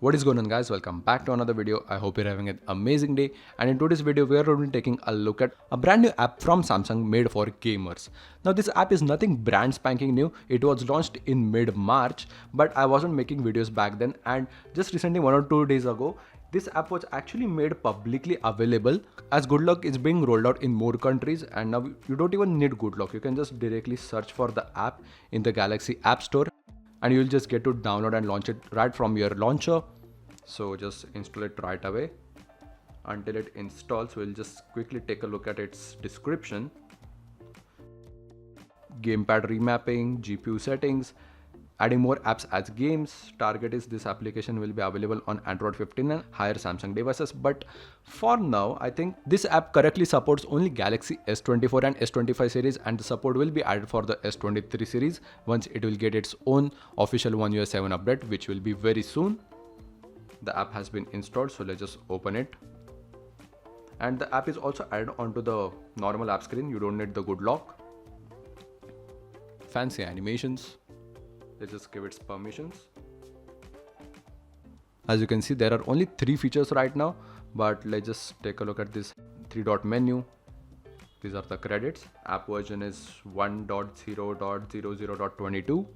What is going on, guys? Welcome back to another video. I hope you're having an amazing day, and in today's video we are going to be taking a look at a brand new app from Samsung made for gamers. Now this app is nothing brand spanking new. It was launched in mid-March, but I wasn't making videos back then, and just recently 1 or 2 days ago this app was actually made publicly available. As Good Luck is being rolled out in more countries, and now you don't even need Good Luck. You can just directly search for the app in the Galaxy App Store and you'll just get to download and launch it right from your launcher. So just install it right away. Until it installs, we'll just quickly take a look at its description. Gamepad remapping, GPU settings, adding more apps as games. Target is this application will be available on Android 15 and higher Samsung devices, but for now I think this app correctly supports only Galaxy S24 and S25 series, and the support will be added for the S23 series once it will get its own official One UI 7 update, which will be very soon. The app has been installed, so let's just open it. And the app is also added onto the normal app screen. You don't need the Good Lock. Fancy animations. Let's just give its permissions. As you can see, there are only 3 features right now, but let's just take a look at this 3-dot menu. These are the credits. App version is 1.0.00.22.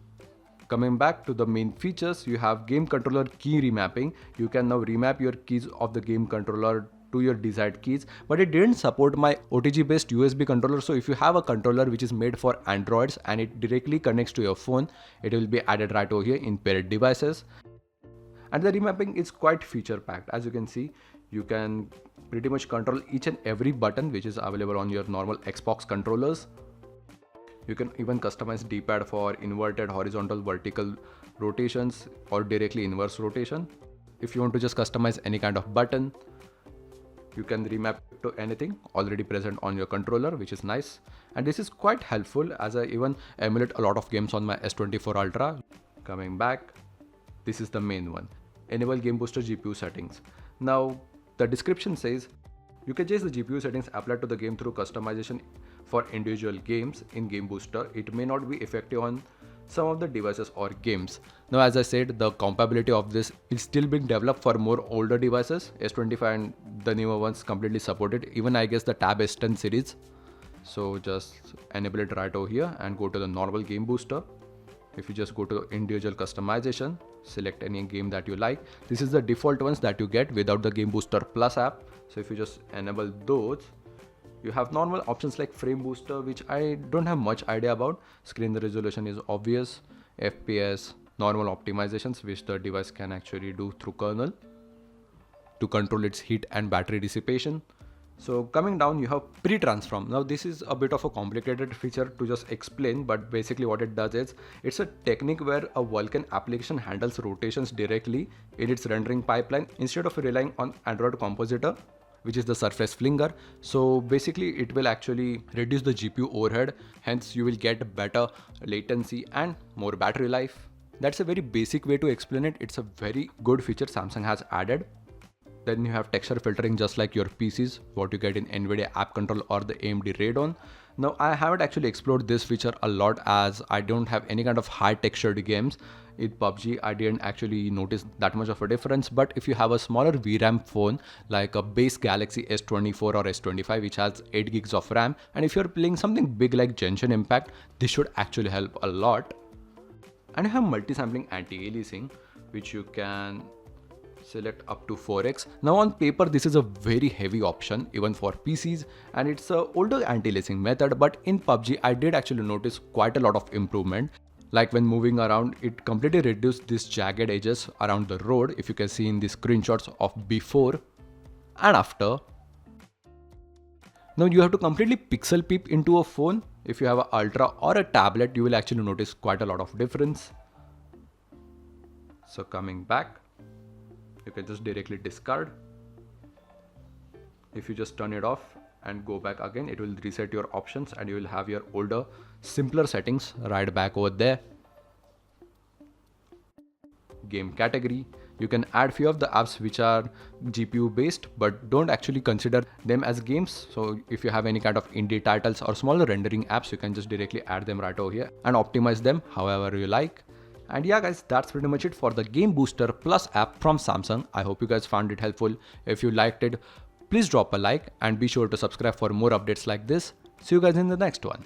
Coming back to the main features, you have game controller key remapping. You can now remap your keys of the game controller to your desired keys, but it didn't support my OTG based USB controller. So if you have a controller which is made for Androids and it directly connects to your phone, it will be added right over here in paired devices. And the remapping is quite feature packed. As you can see, you can pretty much control each and every button which is available on your normal Xbox controllers. You can even customize D-pad for inverted, horizontal, vertical rotations or directly inverse rotation. If you want to just customize any kind of button, you can remap to anything already present on your controller, which is nice. And this is quite helpful as I even emulate a lot of games on my S24 Ultra. Coming back, this is the main one. Enable Game Booster GPU settings. Now the description says you can change the GPU settings applied to the game through customization for individual games in Game Booster. It may not be effective on some of the devices or games. Now as I said, the compatibility of this is still being developed for more older devices. S25 and the newer ones completely support it, even I guess the Tab S10 series. So just enable it right over here and go to the normal Game Booster. If you just go to individual customization, select any game that you like. This is the default ones that you get without the Game Booster Plus app. So if you just enable those, you have normal options like frame booster, which I don't have much idea about. Screen resolution is obvious. FPS, normal optimizations which the device can actually do through kernel to control its heat and battery dissipation. So coming down, you have pre-transform. Now this is a bit of a complicated feature to just explain, but basically what it does is it's a technique where a Vulkan application handles rotations directly in its rendering pipeline instead of relying on Android Compositor, which is the Surface Flinger. So basically it will actually reduce the GPU overhead, hence you will get better latency and more battery life. That's a very basic way to explain it. It's a very good feature Samsung has added. Then you have texture filtering just like your PCs, what you get in NVIDIA App Control or the AMD Radeon. Now I haven't actually explored this feature a lot as I don't have any kind of high textured games. In PUBG, I didn't actually notice that much of a difference, but if you have a smaller VRAM phone like a base Galaxy S24 or S25 which has 8 gigs of RAM, and if you're playing something big like Genshin Impact, this should actually help a lot. And you have multi-sampling anti-aliasing, which you can select up to 4x. Now on paper this is a very heavy option even for PCs, and it's a older anti-aliasing method, but in PUBG I did actually notice quite a lot of improvement. Like when moving around, it completely reduced these jagged edges around the road, if you can see in the screenshots of before and after. Now you have to completely pixel peep into a phone. If you have an Ultra or a tablet, you will actually notice quite a lot of difference. So coming back, you can just directly discard. If you just turn it off and go back again, it will reset your options and you will have your older, simpler settings right back over there. Game category. You can add few of the apps which are GPU based but don't actually consider them as games. So if you have any kind of indie titles or smaller rendering apps, you can just directly add them right over here and optimize them however you like. And yeah guys, that's pretty much it for the Game Booster Plus app from Samsung. I hope you guys found it helpful. If you liked it, please drop a like and be sure to subscribe for more updates like this. See you guys in the next one.